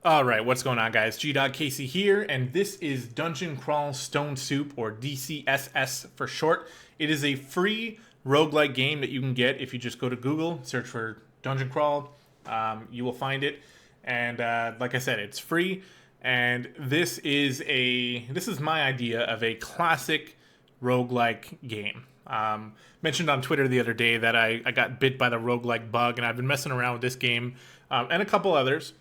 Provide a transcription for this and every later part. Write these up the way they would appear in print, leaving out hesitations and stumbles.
All right, what's going on, guys? gdoggcasey here, and this is Dungeon Crawl Stone Soup, or DCSS for short. It is a free roguelike game that you can get if you just go to Google, search for Dungeon Crawl. You will find it, and like I said, it's free. And this is my idea of a classic roguelike game. Mentioned on Twitter the other day that I got bit by the roguelike bug, and I've been messing around with this game and a couple others.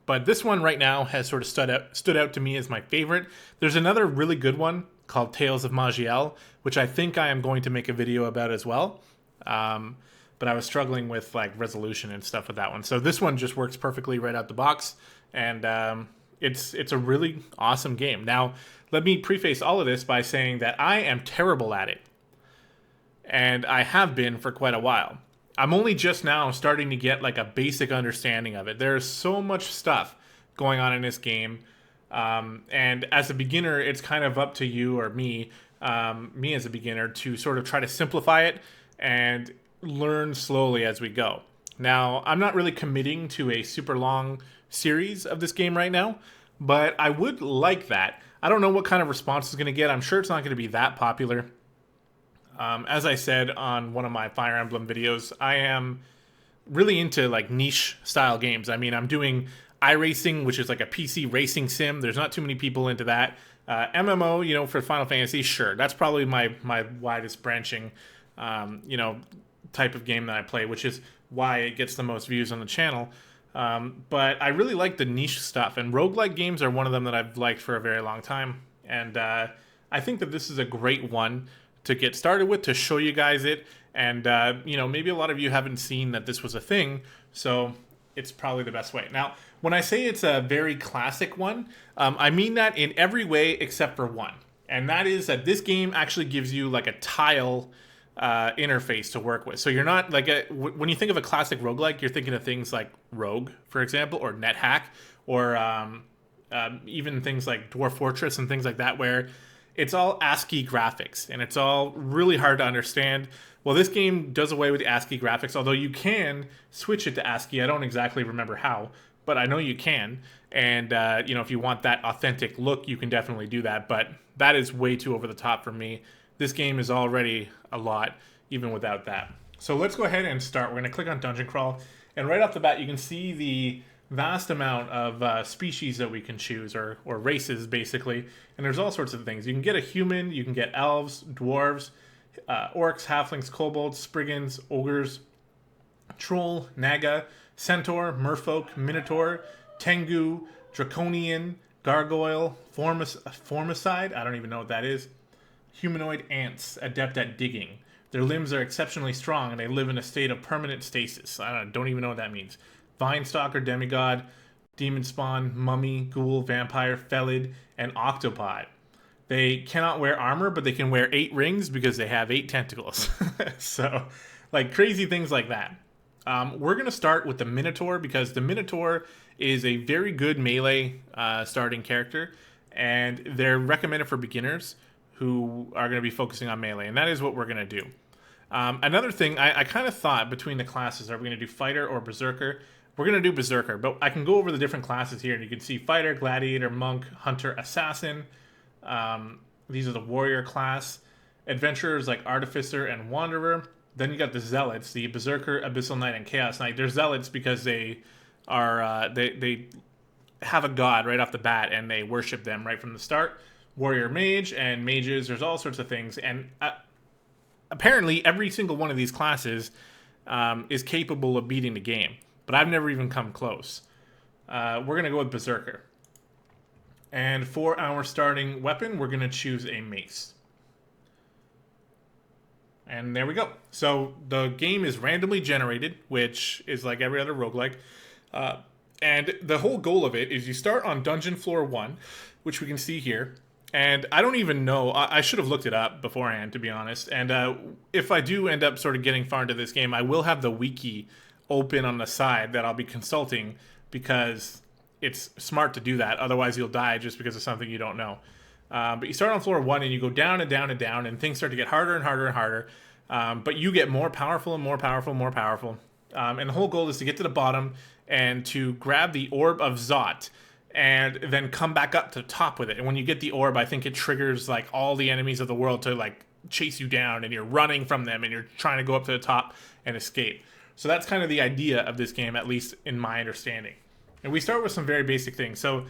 But this one right now has sort of stood out to me as my favorite. There's another really good one called Tales of Magiel, which I think I am going to make a video about as well. But I was struggling with like resolution and stuff with that one. So this one just works perfectly right out the box, and it's a really awesome game. Now, let me preface all of this by saying that I am terrible at it, and I have been for quite a while. I'm only just now starting to get like a basic understanding of it. There's so much stuff going on in this game. And as a beginner, it's kind of up to you or me as a beginner, to sort of try to simplify it and learn slowly as we go. Now, I'm not really committing to a super long series of this game right now, but I would like that. I don't know what kind of response it's going to get. I'm sure it's not going to be that popular. As I said on one of my Fire Emblem videos, I am really into like niche style games. I mean, I'm doing iRacing, which is like a PC racing sim. There's not too many people into that. MMO, for Final Fantasy, sure. That's probably my widest branching, type of game that I play, which is why it gets the most views on the channel. But I really like the niche stuff, and roguelike games are one of them that I've liked for a very long time. And I think that this is a great one to get started with, to show you guys it. And, maybe a lot of you haven't seen that this was a thing, so it's probably the best way. Now, when I say it's a very classic one, I mean that in every way except for one. And that is that this game actually gives you like a tile interface to work with. So you're not like when you think of a classic roguelike, you're thinking of things like Rogue, for example, or NetHack, or even things like Dwarf Fortress and things like that, where it's all ASCII graphics, and it's all really hard to understand. Well, this game does away with the ASCII graphics, although you can switch it to ASCII. I don't exactly remember how, but I know you can. And, if you want that authentic look, you can definitely do that. But that is way too over the top for me. This game is already a lot, even without that. So let's go ahead and start. We're going to click on Dungeon Crawl. And right off the bat, you can see the vast amount of species that we can choose, or races, basically. And there's all sorts of things. You can get a human, you can get elves, dwarves, orcs, halflings, kobolds, spriggans, ogres, troll, naga, centaur, merfolk, minotaur, tengu, draconian, gargoyle, formicide, I don't even know what that is, humanoid ants, adept at digging. Their limbs are exceptionally strong, and they live in a state of permanent stasis. I don't even know what that means. Vinestalker, demigod, demon spawn, mummy, ghoul, vampire, felid, and octopod. They cannot wear armor, but they can wear 8 rings because they have 8 tentacles. So, like, crazy things like that. We're going to start with the Minotaur, because the Minotaur is a very good melee starting character, and they're recommended for beginners who are going to be focusing on melee, and that is what we're going to do. Another thing, I kind of thought between the classes, are we going to do fighter or berserker? We're going to do berserker, but I can go over the different classes here, and you can see fighter, gladiator, monk, hunter, assassin. These are the warrior class. Adventurers like artificer and wanderer. Then you got the zealots, the berserker, abyssal knight, and chaos knight. They're zealots because they are they have a god right off the bat, and they worship them right from the start. Warrior mage and mages. There's all sorts of things, and apparently every single one of these classes is capable of beating the game, but I've never even come close. We're going to go with berserker. And for our starting weapon, we're going to choose a mace. And there we go. So the game is randomly generated, which is like every other roguelike. And the whole goal of it is you start on dungeon floor 1, which we can see here. And I don't even know, I should have looked it up beforehand, to be honest. And if I do end up sort of getting far into this game, I will have the wiki open on the side that I'll be consulting, because it's smart to do that. Otherwise, you'll die just because of something you don't know. But you start on floor 1, and you go down and down and down, and things start to get harder and harder and harder. But you get more powerful and more powerful and more powerful. And the whole goal is to get to the bottom and to grab the Orb of Zot. and then come back up to the top with it. And when you get the orb, I think it triggers like all the enemies of the world to like chase you down, and you're running from them and you're trying to go up to the top and escape. So that's kind of the idea of this game, at least in my understanding. And we start with some very basic things. So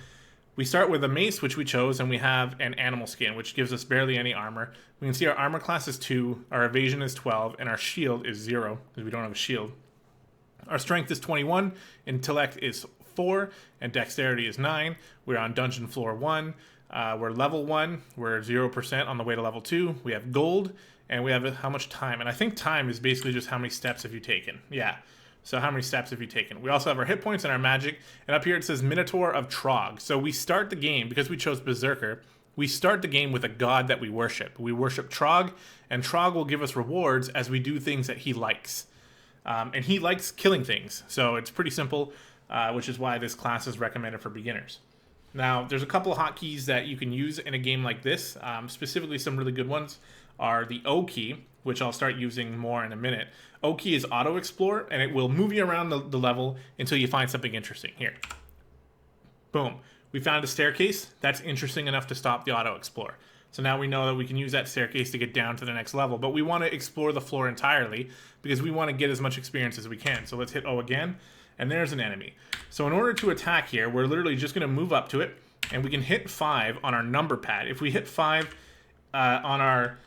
we start with a mace, which we chose, and we have an animal skin, which gives us barely any armor. We can see our armor class is 2, our evasion is 12, and our shield is 0, because we don't have a shield. Our strength is 21, intellect is 4, and dexterity is 9. We're on dungeon floor 1. We're level 1. We're 0% on the way to level 2. We have gold, and we have how much time. And I think time is basically just how many steps have you taken. Yeah. So how many steps have you taken? We also have our hit points and our magic. And up here it says Minotaur of Trog. So we start the game, because we chose Berserker, we start the game with a god that we worship. We worship Trog, and Trog will give us rewards as we do things that he likes. And he likes killing things. So it's pretty simple, which is why this class is recommended for beginners. Now, there's a couple of hotkeys that you can use in a game like this. Specifically, some really good ones are the O key, which I'll start using more in a minute. O key is auto explore, and it will move you around the level until you find something interesting. Here. Boom. We found a staircase. That's interesting enough to stop the auto explore. So now we know that we can use that staircase to get down to the next level, but we want to explore the floor entirely because we want to get as much experience as we can. So let's hit O again, and there's an enemy. So in order to attack here, we're literally just going to move up to it, and we can hit 5 on our number pad. If we hit 5 on our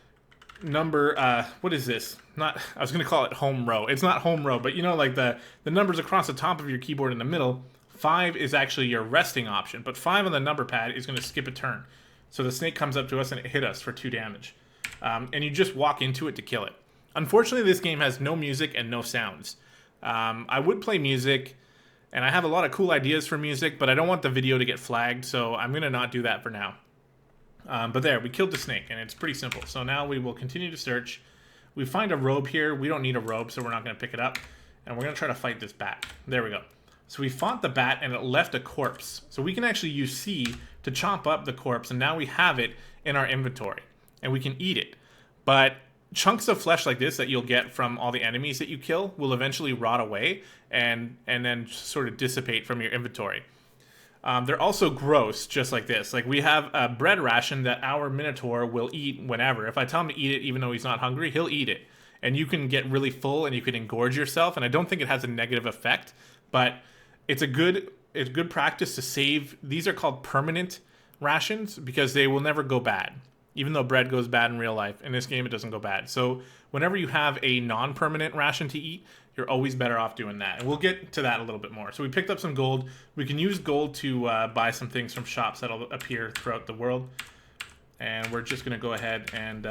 number, what is this? I was going to call it home row. It's not home row, but you know, like the numbers across the top of your keyboard in the middle, 5 is actually your resting option, but 5 on the number pad is going to skip a turn. So the snake comes up to us and it hit us for 2 damage. And you just walk into it to kill it. Unfortunately, this game has no music and no sounds. I would play music, and I have a lot of cool ideas for music, but I don't want the video to get flagged, so I'm going to not do that for now. But there, we killed the snake, and it's pretty simple. So now we will continue to search. We find a robe here. We don't need a robe, so we're not going to pick it up. And we're going to try to fight this bat. There we go. So we fought the bat, and it left a corpse. So we can actually use C to chop up the corpse, and now we have it in our inventory. And we can eat it. But chunks of flesh like this that you'll get from all the enemies that you kill will eventually rot away and then sort of dissipate from your inventory. They're also gross, just like this. Like, we have a bread ration that our Minotaur will eat whenever. If I tell him to eat it, even though he's not hungry, he'll eat it. And you can get really full, and you can engorge yourself, and I don't think it has a negative effect, but it's good practice to save. These are called permanent rations because they will never go bad. Even though bread goes bad in real life, in this game it doesn't go bad. So whenever you have a non-permanent ration to eat, you're always better off doing that. And we'll get to that a little bit more. So we picked up some gold. We can use gold to buy some things from shops that'll appear throughout the world. And we're just going to go ahead and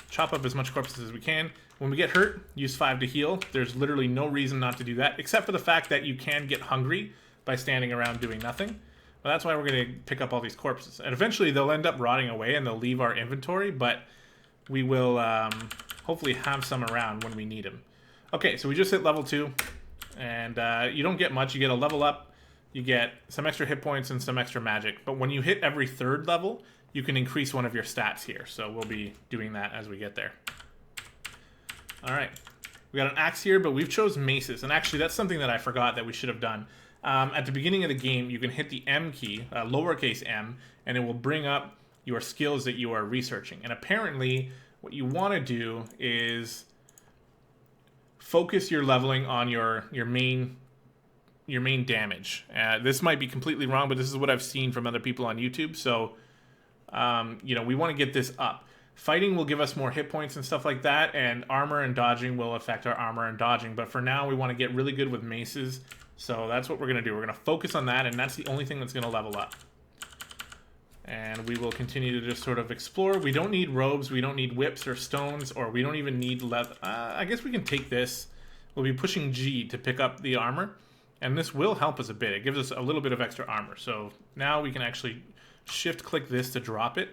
chop up as much corpses as we can. When we get hurt, use 5 to heal. There's literally no reason not to do that, except for the fact that you can get hungry by standing around doing nothing. But that's why we're going to pick up all these corpses. And eventually they'll end up rotting away and they'll leave our inventory, but we will hopefully have some around when we need them. Okay, so we just hit level 2, and you don't get much. You get a level up, you get some extra hit points and some extra magic. But when you hit every 3rd level, you can increase one of your stats here. So we'll be doing that as we get there. All right, we got an axe here, but we've chose maces. And actually, that's something that I forgot that we should have done. At the beginning of the game, you can hit the M key, lowercase m, and it will bring up your skills that you are researching. And apparently, what you want to do is focus your leveling on your main damage. This might be completely wrong, but this is what I've seen from other people on YouTube. So, you know, we want to get this up. Fighting will give us more hit points and stuff like that, and armor and dodging will affect our armor and dodging. But for now, we want to get really good with maces. So that's what we're going to do. We're going to focus on that, and that's the only thing that's going to level up. And we will continue to just sort of explore. We don't need robes, we don't need whips or stones, or we don't even need leather. I guess we can take this. We'll be pushing G to pick up the armor, and this will help us a bit. It gives us a little bit of extra armor. So now we can actually shift-click this to drop it,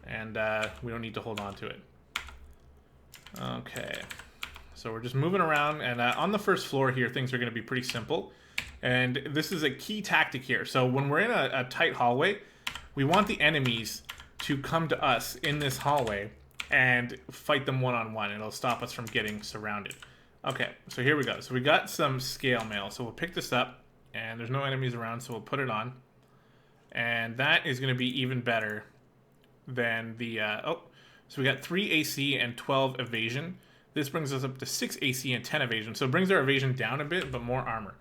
and we don't need to hold on to it. Okay. So we're just moving around, and on the first floor here, things are going to be pretty simple. And this is a key tactic here. So when we're in a tight hallway, we want the enemies to come to us in this hallway and fight them one-on-one. It'll stop us from getting surrounded. Okay, so here we go. So we got some scale mail. So we'll pick this up, and there's no enemies around, so we'll put it on. And that is going to be even better than the... so we got 3 AC and 12 evasion. This brings us up to 6 AC and 10 evasion. So it brings our evasion down a bit, but more armor.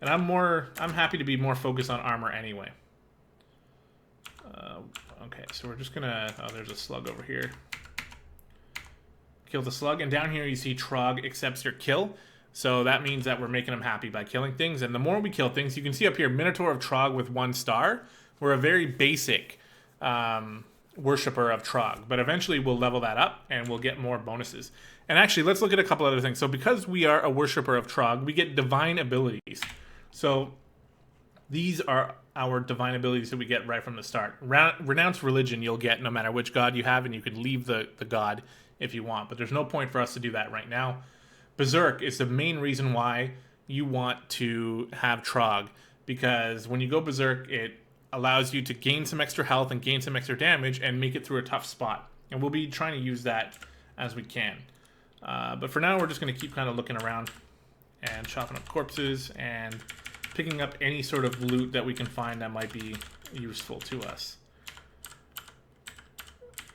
And I'm happy to be more focused on armor anyway. Okay, so we're just gonna... Oh, there's a slug over here. Kill the slug. And down here you see Trog accepts your kill. So that means that we're making him happy by killing things. And the more we kill things, you can see up here, Minotaur of Trog with 1 star. We're a very basic worshipper of Trog. But eventually we'll level that up and we'll get more bonuses. And actually, let's look at a couple other things. So because we are a worshipper of Trog, we get divine abilities. So these are our divine abilities that we get right from the start. Renounce religion you'll get no matter which god you have, and you can leave the god if you want. But there's no point for us to do that right now. Berserk is the main reason why you want to have Trog, because when you go Berserk, it allows you to gain some extra health and gain some extra damage and make it through a tough spot. And we'll be trying to use that as we can. But for now, we're just going to keep kind of looking around and chopping up corpses and picking up any sort of loot that we can find that might be useful to us.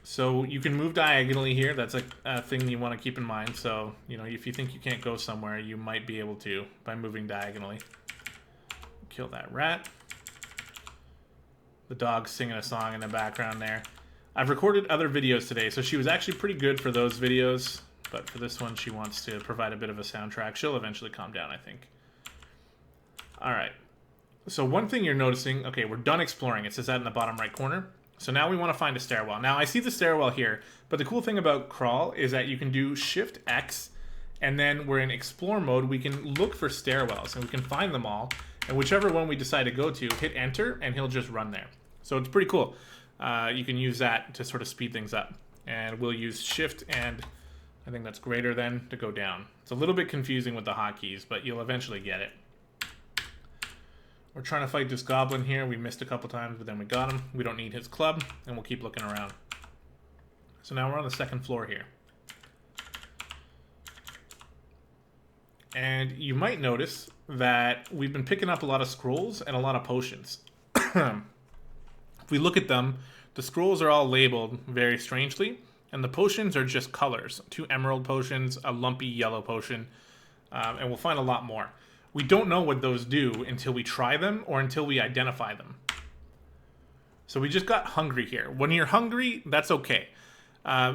So you can move diagonally here. That's a thing you want to keep in mind. So, you know, if you think you can't go somewhere, you might be able to by moving diagonally. Kill that rat. The dog's singing a song in the background there. I've recorded other videos today, so she was actually pretty good for those videos. But for this one, she wants to provide a bit of a soundtrack. She'll eventually calm down, I think. All right. So one thing you're noticing, okay, we're done exploring. It says that in the bottom right corner. So now we want to find a stairwell. Now I see the stairwell here, but the cool thing about crawl is that you can do Shift X, and then we're in explore mode. We can look for stairwells, and we can find them all. And whichever one we decide to go to, hit enter, and he'll just run there. So it's pretty cool. You can use that to sort of speed things up. And we'll use Shift and I think that's greater than to go down. It's a little bit confusing with the hotkeys, but you'll eventually get it. We're trying to fight this goblin here. We missed a couple times, but then we got him. We don't need his club, and we'll keep looking around. So now we're on the second floor here. And you might notice that we've been picking up a lot of scrolls and a lot of potions. If we look at them, the scrolls are all labeled very strangely, and the potions are just colors. 2 emerald potions, a lumpy yellow potion, and we'll find a lot more. We don't know what those do until we try them or until we identify them. So we just got hungry here. When you're hungry, that's okay.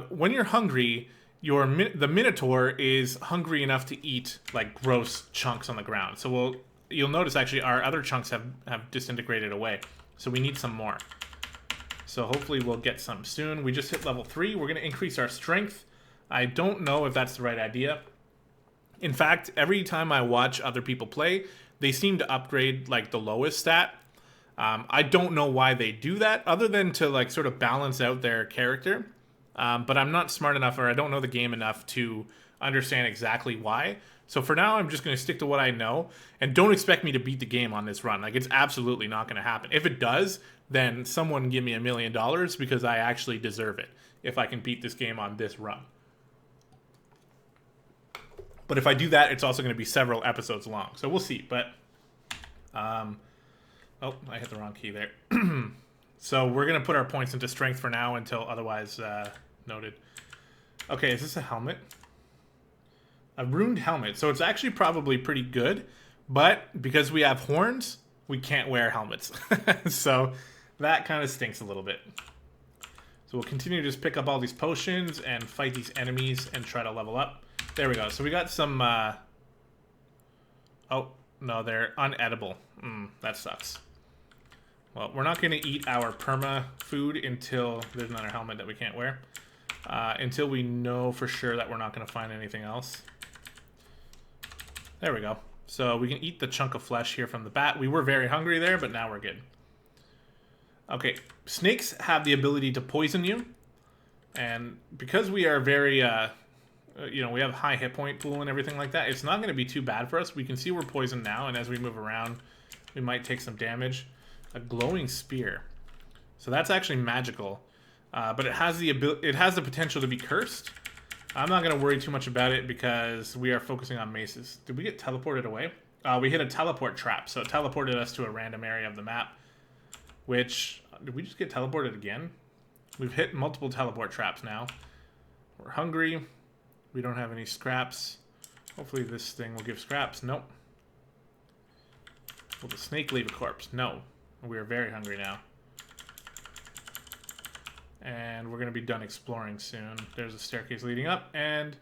When you're hungry, the Minotaur is hungry enough to eat like gross chunks on the ground. So you'll notice actually our other chunks have disintegrated away. So we need some more. So hopefully we'll get some soon. We just hit level 3. We're going to increase our strength. I don't know if that's the right idea. In fact, every time I watch other people play, they seem to upgrade like the lowest stat. I don't know why they do that, other than to like sort of balance out their character. But I'm not smart enough, or I don't know the game enough to understand exactly why. So for now, I'm just going to stick to what I know, and don't expect me to beat the game on this run. Like, it's absolutely not going to happen. If it does, then someone give me $1 million because I actually deserve it if I can beat this game on this run. But if I do that, it's also going to be several episodes long. So we'll see. But, oh, I hit the wrong key there. So we're going to put our points into strength for now until otherwise noted. Okay, is this a helmet? A ruined helmet. So it's actually probably pretty good. But because we have horns, we can't wear helmets. So that kind of stinks a little bit. So we'll continue to just pick up all these potions and fight these enemies and try to level up. There we go. So we got some... Oh, no, they're unedible. That sucks. Well, we're not going to eat our perma food until there's another helmet that we can't wear. Until we know for sure that we're not going to find anything else. There we go. So we can eat the chunk of flesh here from the bat. We were very hungry there, but now we're good. Okay, snakes have the ability to poison you. And because we are very... you know, we have high hit point pool and everything like that, it's not going to be too bad for us. We can see we're poisoned now, and as we move around, we might take some damage. A glowing spear. So that's actually magical, but it has the potential to be cursed. I'm not going to worry too much about it because we are focusing on maces. Did we get teleported away? We hit a teleport trap, so it teleported us to a random area of the map. which, did we just get teleported again? We've hit multiple teleport traps now. We're hungry. We don't have any scraps. Hopefully this thing will give scraps. Nope. Will the snake leave a corpse? No. We are very hungry now. And we're going to be done exploring soon. There's a staircase leading up, and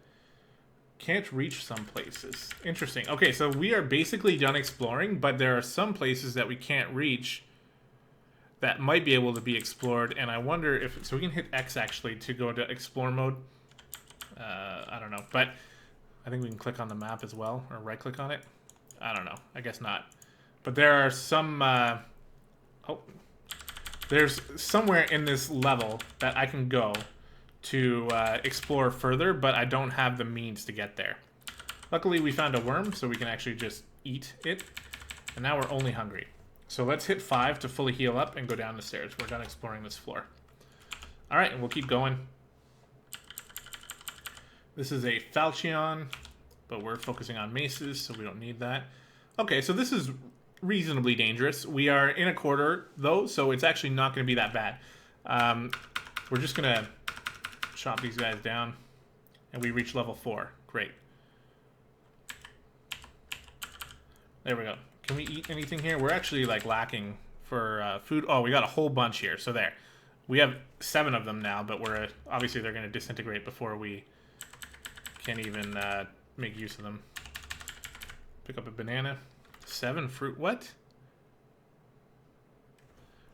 can't reach some places. Interesting. Okay, so we are basically done exploring, but there are some places that we can't reach that might be able to be explored, and I wonder if... So we can hit X, actually, to go into explore mode. I don't know, but I think we can click on the map as well, or right-click on it. I don't know. I guess not. But there are some... there's somewhere in this level that I can go to explore further, but I don't have the means to get there. Luckily, we found a worm, so we can actually just eat it. And now we're only hungry. So let's hit 5 to fully heal up and go down the stairs. We're done exploring this floor. All right, and we'll keep going. This is a falchion, but we're focusing on maces, so we don't need that. Okay, so this is reasonably dangerous. We are in a corridor, though, so it's actually not going to be that bad. We're just going to chop these guys down, and we reach level 4. Great. There we go. Can we eat anything here? We're actually, like, lacking for food. Oh, we got a whole bunch here, so there. We have 7 of them now, but we're obviously they're going to disintegrate before we can even make use of them. Pick up a banana. 7 fruit. What?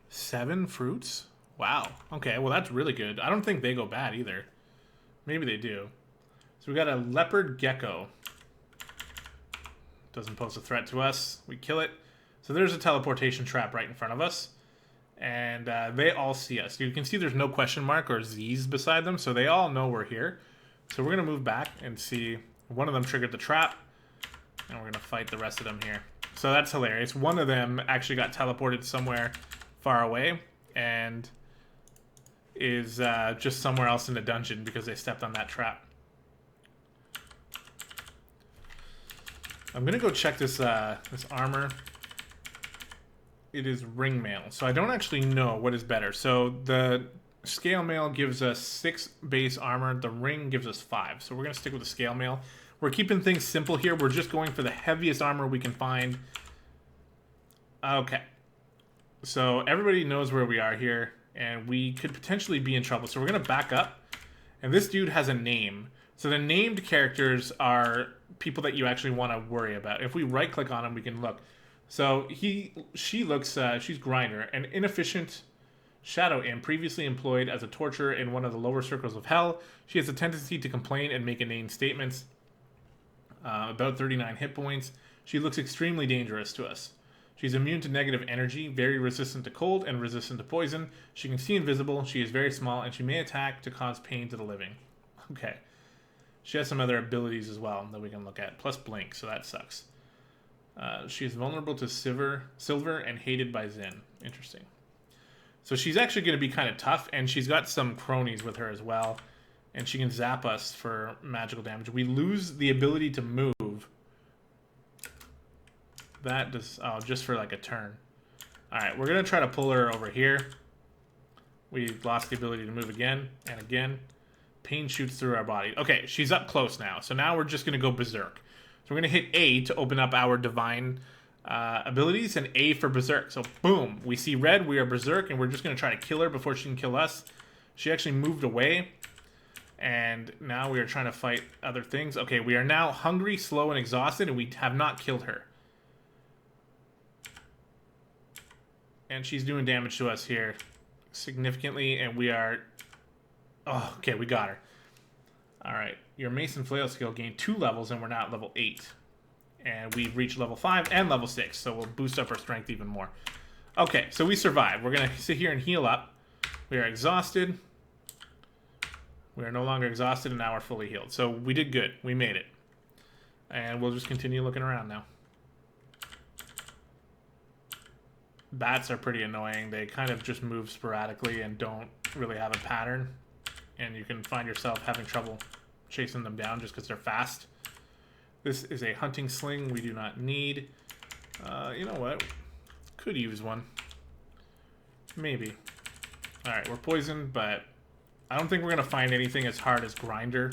7 fruits? Wow. Okay, well that's really good. I don't think they go bad either. Maybe they do. So we got a leopard gecko. Doesn't pose a threat to us. We kill it. So there's a teleportation trap right in front of us. And they all see us. You can see there's no question mark or Z's beside them, so they all know we're here. So we're going to move back and see. One of them triggered the trap. And we're going to fight the rest of them here. So that's hilarious. One of them actually got teleported somewhere far away and is just somewhere else in the dungeon because they stepped on that trap. I'm going to go check this this armor. It is ring mail. So I don't actually know what is better. So the scale mail gives us 6 base armor. The ring gives us 5. So we're going to stick with the scale mail. We're keeping things simple here. We're just going for the heaviest armor we can find. Okay. So everybody knows where we are here, and we could potentially be in trouble. So we're going to back up. And this dude has a name. So the named characters are people that you actually want to worry about. If we right-click on him, we can look. So she looks, she's Grinder, an inefficient shadow imp previously employed as a torturer in one of the lower circles of hell. She has a tendency to complain and make inane statements. About 39 hit points. She looks extremely dangerous to us. She's immune to negative energy, very resistant to cold, and resistant to poison. She can see invisible, she is very small, and she may attack to cause pain to the living. Okay. She has some other abilities as well that we can look at. Plus blink, so that sucks. She is vulnerable to silver and hated by Zin. Interesting. So she's actually going to be kind of tough, and she's got some cronies with her as well. And she can zap us for magical damage. We lose the ability to move. That does... Oh, just for like a turn. Alright, we're going to try to pull her over here. We lost the ability to move again and again. Pain shoots through our body. Okay, she's up close now. So now we're just going to go berserk. So we're going to hit A to open up our divine abilities, and A for berserk. So boom, we see red, we are berserk, and we're just going to try to kill her before she can kill us. She actually moved away. And now we are trying to fight other things. Okay, we are now hungry, slow, and exhausted, and we have not killed her. And she's doing damage to us here significantly, and we are... Oh, okay, we got her. Alright, your Mason Flail skill gained 2 levels, and we're now at level 8. And we've reached level 5 and level 6, so we'll boost up our strength even more. Okay, so we survived. We're going to sit here and heal up. We are exhausted. We are no longer exhausted, and now we're fully healed. So we did good. We made it. And we'll just continue looking around now. Bats are pretty annoying. They kind of just move sporadically and don't really have a pattern. And you can find yourself having trouble chasing them down just because they're fast. This is a hunting sling we do not need. You know what? Could use one. Maybe. Alright, we're poisoned, but I don't think we're going to find anything as hard as grinder.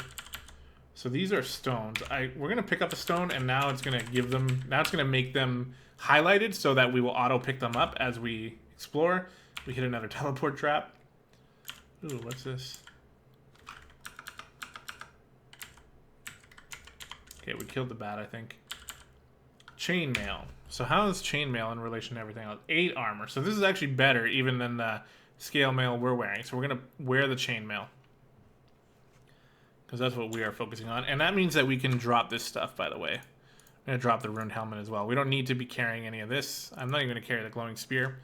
So these are stones. We're going to pick up a stone, and now it's going to give them... Now it's going to make them highlighted so that we will auto-pick them up as we explore. We hit another teleport trap. Ooh, what's this? Okay, we killed the bat, I think. Chainmail. So how is chainmail in relation to everything else? 8 armor. So this is actually better even than the scale mail we're wearing. So we're going to wear the chainmail, because that's what we are focusing on. And that means that we can drop this stuff, by the way. I'm going to drop the ruined helmet as well. We don't need to be carrying any of this. I'm not even going to carry the glowing spear.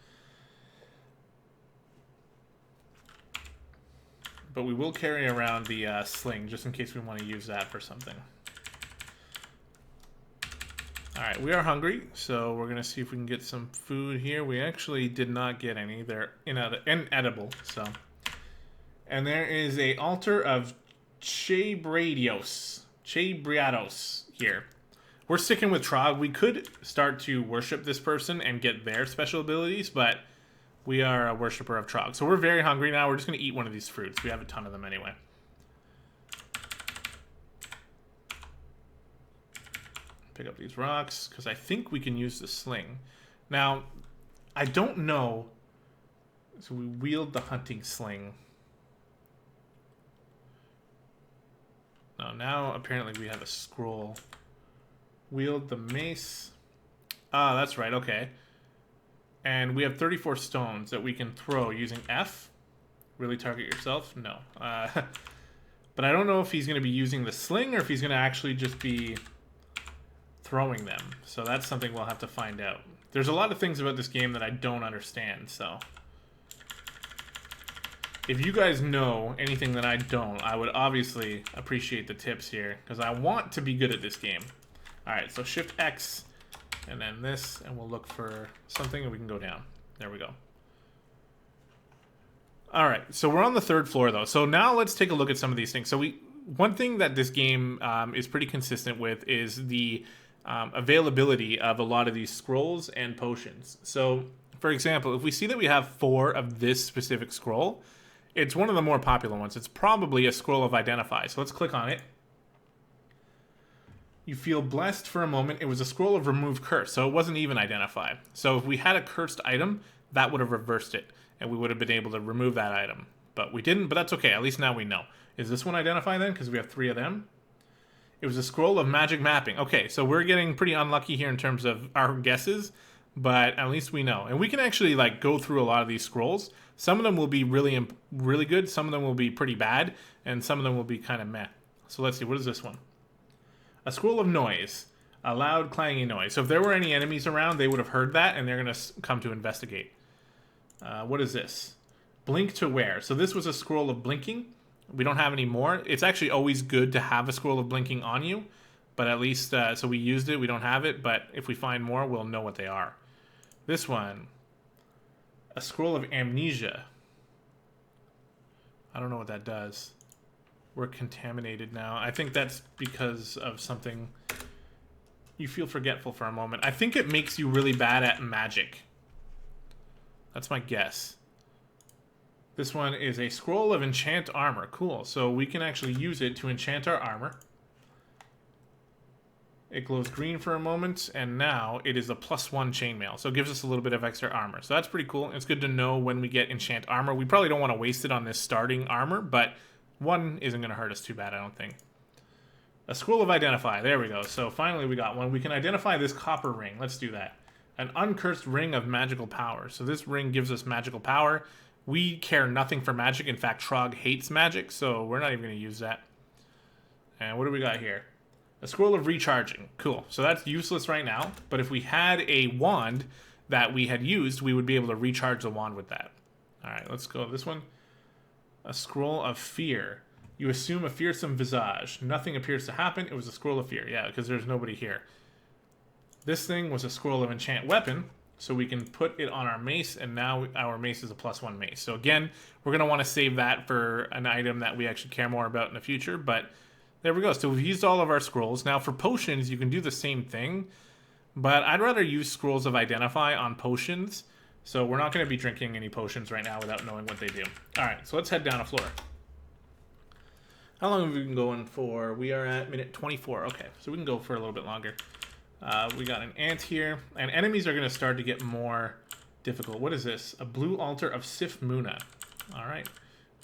But we will carry around the sling, just in case we want to use that for something. Alright, we are hungry, so we're going to see if we can get some food here. We actually did not get any. They're inedible, so. And there is a altar of Chebriados here. We're sticking with Trog. We could start to worship this person and get their special abilities, but we are a worshiper of Trog. So we're very hungry now. We're just going to eat one of these fruits. We have a ton of them anyway. Pick up these rocks, because I think we can use the sling. Now, I don't know. So we wield the hunting sling. No, now apparently we have a scroll. Wield the mace. Ah, that's right, okay. And we have 34 stones that we can throw using F. Really target yourself? No. But I don't know if he's going to be using the sling or if he's going to actually just be throwing them. So that's something we'll have to find out. There's a lot of things about this game that I don't understand, so if you guys know anything that I don't, I would obviously appreciate the tips here, because I want to be good at this game. Alright, so Shift X and then this, and we'll look for something and we can go down. There we go. Alright, so we're on the 3rd floor though. So now let's take a look at some of these things. So one thing that this game is pretty consistent with is the availability of a lot of these scrolls and potions. So, for example, if we see that we have 4 of this specific scroll, it's one of the more popular ones. It's probably a scroll of Identify. So let's click on it. You feel blessed for a moment. It was a scroll of Remove Curse, so it wasn't even Identify. So if we had a cursed item, that would have reversed it, and we would have been able to remove that item. But we didn't, but that's okay. At least now we know. Is this one Identify then? Because we have 3 of them. It was a scroll of magic mapping. Okay, so we're getting pretty unlucky here in terms of our guesses, but at least we know. And we can actually like go through a lot of these scrolls. Some of them will be really good. Some of them will be pretty bad, and some of them will be kind of meh. So let's see. What is this one? A scroll of noise. A loud clanging noise. So if there were any enemies around, they would have heard that, and they're going to come to investigate. What is this? Blink to wear. So this was a scroll of blinking. We don't have any more. It's actually always good to have a scroll of blinking on you, but at least, so we used it, we don't have it, but if we find more, we'll know what they are. This one, a scroll of amnesia. I don't know what that does. We're contaminated now. I think that's because of something. You feel forgetful for a moment. I think it makes you really bad at magic. That's my guess. This one is a scroll of enchant armor. Cool. So we can actually use it to enchant our armor. It glows green for a moment, and now it is a +1 chainmail. So it gives us a little bit of extra armor. So that's pretty cool. It's good to know when we get enchant armor. We probably don't want to waste it on this starting armor, but 1 isn't going to hurt us too bad, I don't think. A scroll of Identify. There we go. So finally we got one. We can identify this copper ring. Let's do that. An uncursed ring of magical power. So this ring gives us magical power. We care nothing for magic. In fact, Trog hates magic, so we're not even going to use that. And what do we got here? A scroll of recharging. Cool. So that's useless right now, but if we had a wand that we had used, we would be able to recharge the wand with that. All right, let's go. This one. A scroll of fear. You assume a fearsome visage. Nothing appears to happen. It was a scroll of fear. Yeah, because there's nobody here. This thing was a scroll of enchant weapon. So we can put it on our mace, and now our mace is a +1 mace. So again, we're going to want to save that for an item that we actually care more about in the future. But there we go. So we've used all of our scrolls. Now for potions, you can do the same thing. But I'd rather use scrolls of Identify on potions So we're not going to be drinking any potions right now without knowing what they do. All right, so let's head down a floor. How long have we been going for? We are at minute 24. Okay, so we can go for a little bit longer. We got an ant here, and enemies are going to start to get more difficult. What is this? A blue altar of Sif Muna. All right.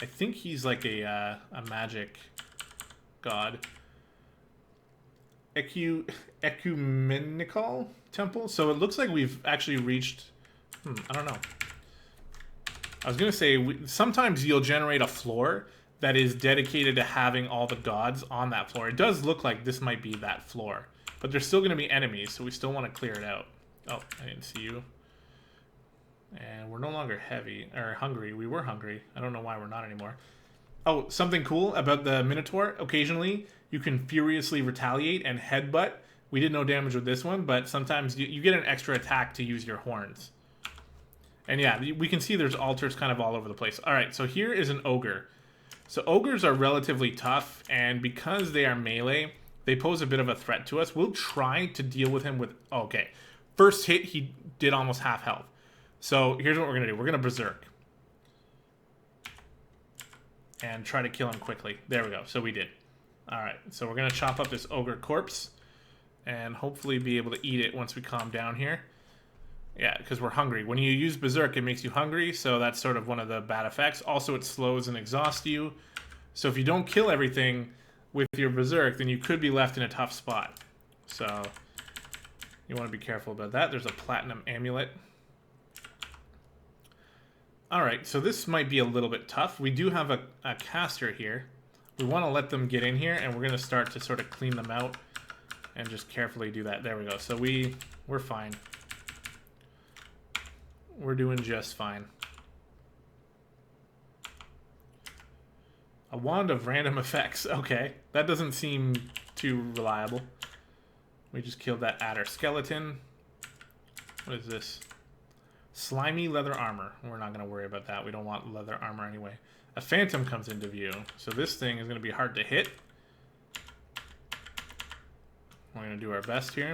I think he's like a magic god. Ecumenical temple? So it looks like we've actually reached... I don't know. I was going to say, sometimes you'll generate a floor that is dedicated to having all the gods on that floor. It does look like this might be that floor. But there's still going to be enemies, so we still want to clear it out. Oh, I didn't see you. And we're no longer hungry. We were hungry. I don't know why we're not anymore. Oh, something cool about the Minotaur. Occasionally, you can furiously retaliate and headbutt. We did no damage with this one, but sometimes you get an extra attack to use your horns. And yeah, we can see there's altars kind of all over the place. All right, so here is an ogre. So ogres are relatively tough, and because they are melee, they pose a bit of a threat to us. We'll try to deal with him with... Okay, first hit, he did almost half health. So here's what we're going to do. We're going to berserk. And try to kill him quickly. There we go. So we did. All right, so we're going to chop up this ogre corpse and hopefully be able to eat it once we calm down here. Yeah, because we're hungry. When you use berserk, it makes you hungry, so that's sort of one of the bad effects. Also, it slows and exhausts you. So if you don't kill everything with your berserk, then you could be left in a tough spot. So you want to be careful about that. There's a platinum amulet. All right, so this might be a little bit tough. We do have a caster here. We want to let them get in here, and we're going to start to sort of clean them out and just carefully do that. There we go. So we're fine. We're doing just fine. A wand of random effects. Okay, that doesn't seem too reliable. We just killed that adder skeleton. What is this? Slimy leather armor. We're not going to worry about that. We don't want leather armor anyway. A phantom comes into view. So this thing is going to be hard to hit. We're going to do our best here.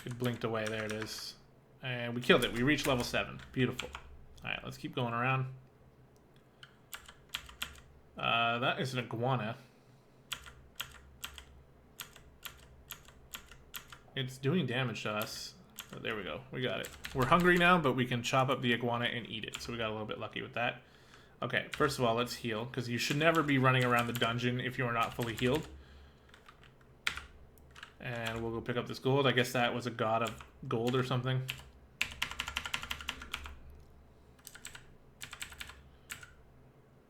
It blinked away. There it is. And we killed it. We reached level 7. Beautiful. Alright, let's keep going around. That is an iguana. It's doing damage to us. Oh, there we go. We got it. We're hungry now, but we can chop up the iguana and eat it. So we got a little bit lucky with that. Okay, first of all, let's heal. Because you should never be running around the dungeon if you are not fully healed. And we'll go pick up this gold. I guess that was a god of gold or something.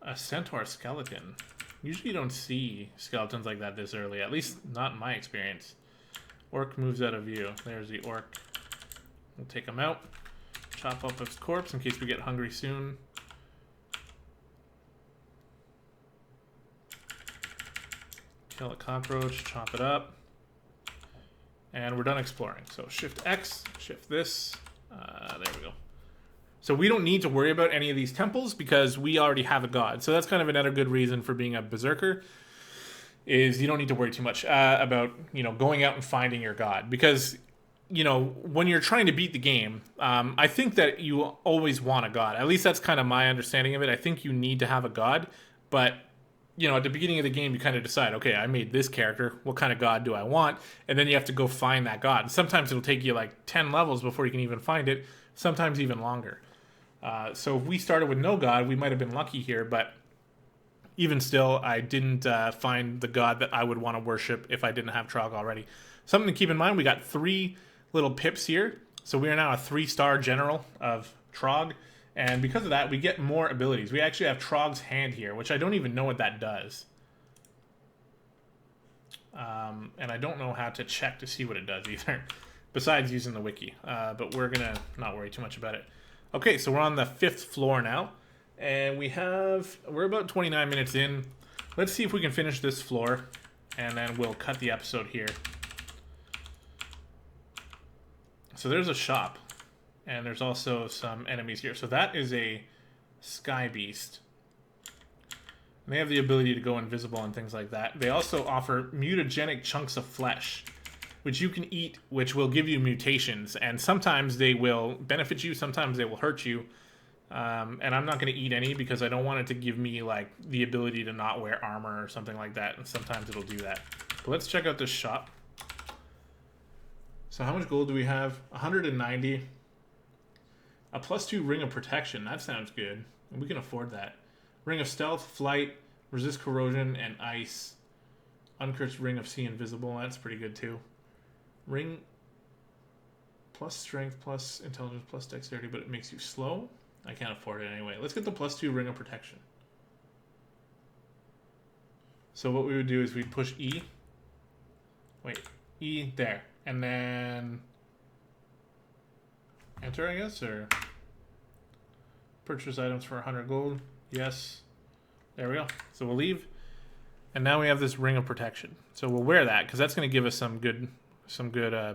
A centaur skeleton. Usually you don't see skeletons like that this early. At least not in my experience. Orc moves out of view. There's the orc. We'll take him out. Chop up his corpse in case we get hungry soon. Kill a cockroach. Chop it up. And we're done exploring. So Shift X. Shift this. There we go. So we don't need to worry about any of these temples because we already have a god. So that's kind of another good reason for being a berserker. Is you don't need to worry too much about, going out and finding your god. Because, when you're trying to beat the game, I think that you always want a god. At least that's kind of my understanding of it. I think you need to have a god. But, at the beginning of the game, you kind of decide, okay, I made this character. What kind of god do I want? And then you have to go find that god. And sometimes it'll take you like 10 levels before you can even find it. Sometimes even longer. So if we started with no god, we might have been lucky here. But even still, I didn't find the god that I would want to worship if I didn't have Trog already. Something to keep in mind, we got 3 little pips here. So we are now a 3-star general of Trog. And because of that, we get more abilities. We actually have Trog's Hand here, which I don't even know what that does. And I don't know how to check to see what it does either, besides using the wiki. But we're going to not worry too much about it. Okay, so we're on the 5th floor now. And we're about 29 minutes in. Let's see if we can finish this floor, and then we'll cut the episode here. So there's a shop, and there's also some enemies here. So that is a sky beast. And they have the ability to go invisible and things like that. They also offer mutagenic chunks of flesh, which you can eat, which will give you mutations. And sometimes they will benefit you, sometimes they will hurt you. And I'm not going to eat any because I don't want it to give me like the ability to not wear armor or something like that. And sometimes it'll do that. But let's check out this shop. So how much gold do we have? 190. A +2 ring of protection. That sounds good. We can afford that. Ring of stealth, flight, resist corrosion, and ice. Uncursed ring of see invisible. That's pretty good too. Ring plus strength, plus intelligence, plus dexterity, but it makes you slow. I can't afford it anyway. Let's get the +2 ring of protection. So what we would do is we'd push E. Wait, E there. And then enter, I guess, or purchase items for 100 gold. Yes. There we go. So we'll leave. And now we have this ring of protection. So we'll wear that because that's going to give us some good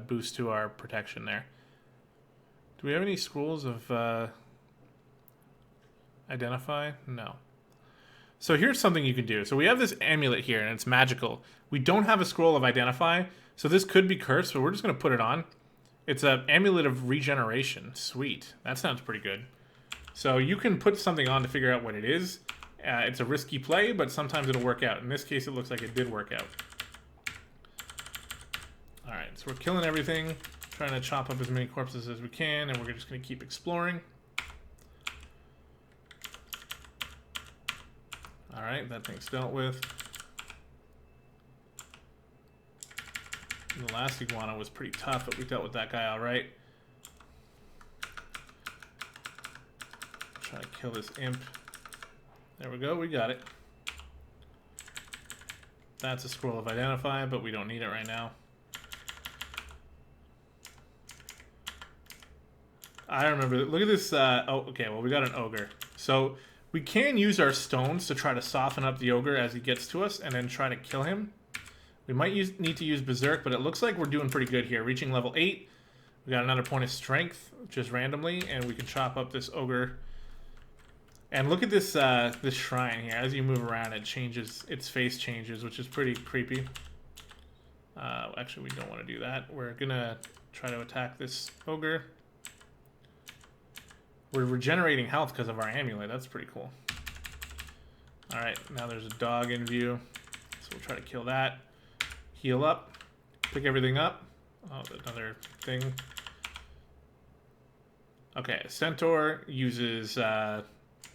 boost to our protection there. Do we have any scrolls of identify? No. So here's something you can do. So we have this amulet here and it's magical. We don't have a scroll of identify. So this could be cursed, but we're just going to put it on. It's an amulet of regeneration. Sweet. That sounds pretty good. So you can put something on to figure out what it is. It's a risky play, but sometimes it'll work out. In this case, it looks like it did work out. Alright, so we're killing everything. Trying to chop up as many corpses as we can, and we're just going to keep exploring. Alright, that thing's dealt with. The last iguana was pretty tough, but we dealt with that guy alright. Try to kill this imp. There we go, we got it. That's a scroll of identify, but we don't need it right now. I remember, look at this, oh, okay, well we got an ogre. So we can use our stones to try to soften up the ogre as he gets to us and then try to kill him. We might need to use Berserk, but it looks like we're doing pretty good here. Reaching level 8, we got another point of strength, just randomly, and we can chop up this ogre. And look at this this shrine here. As you move around, it changes, its face changes, which is pretty creepy. Actually, we don't want to do that. We're gonna try to attack this ogre. We're regenerating health because of our amulet. That's pretty cool. Alright, now there's a dog in view. So we'll try to kill that. Heal up. Pick everything up. Oh, another thing. Okay, Centaur uses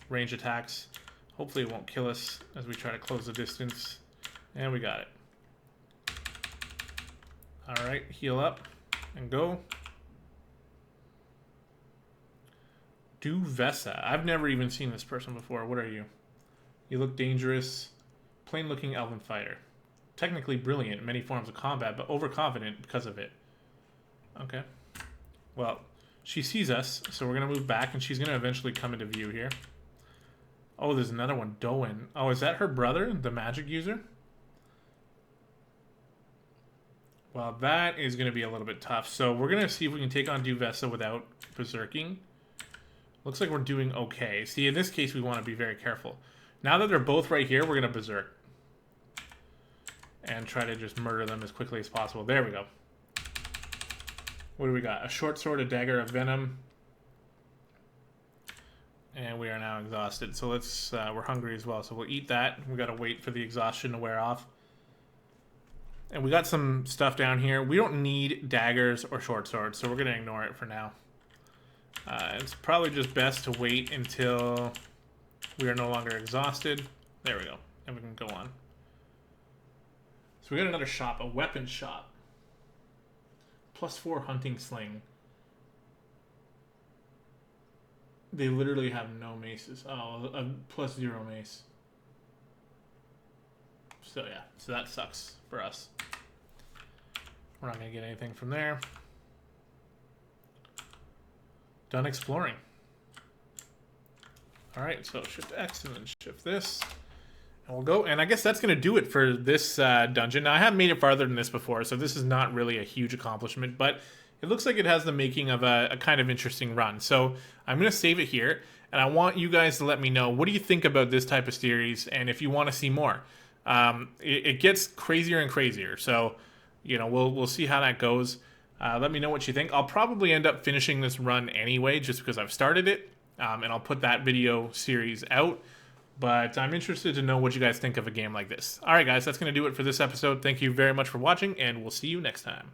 range attacks. Hopefully it won't kill us as we try to close the distance. And we got it. Alright, heal up and go. Duvessa. I've never even seen this person before. What are you? You look dangerous. Plain looking elven fighter. Technically brilliant in many forms of combat, but overconfident because of it. Okay. Well, she sees us, so we're going to move back, and she's going to eventually come into view here. Oh, there's another one. Doan. Oh, is that her brother, the magic user? Well, that is going to be a little bit tough. So we're going to see if we can take on Duvessa without berserking. Looks like we're doing okay. See, in this case, we want to be very careful. Now that they're both right here, we're going to berserk. And try to just murder them as quickly as possible. There we go. What do we got? A short sword, a dagger, a venom. And we are now exhausted. So let's, we're hungry as well. So we'll eat that. We got to wait for the exhaustion to wear off. And we got some stuff down here. We don't need daggers or short swords, so we're going to ignore it for now. It's probably just best to wait until we are no longer exhausted. There we go. And we can go on. So we got another shop, a weapon shop. +4 hunting sling. They literally have no maces. Oh, a +0 mace. So yeah, so that sucks for us. We're not gonna get anything from there. Done exploring. Alright, so shift X and then shift this. And we'll go, and I guess that's going to do it for this dungeon. Now, I haven't made it farther than this before, so this is not really a huge accomplishment, but it looks like it has the making of a kind of interesting run. So I'm going to save it here, and I want you guys to let me know, what do you think about this type of series, and if you want to see more. It gets crazier and crazier, so you know, we'll see how that goes. Let me know what you think. I'll probably end up finishing this run anyway, just because I've started it, and I'll put that video series out. But I'm interested to know what you guys think of a game like this. All right, guys, that's going to do it for this episode. Thank you very much for watching, and we'll see you next time.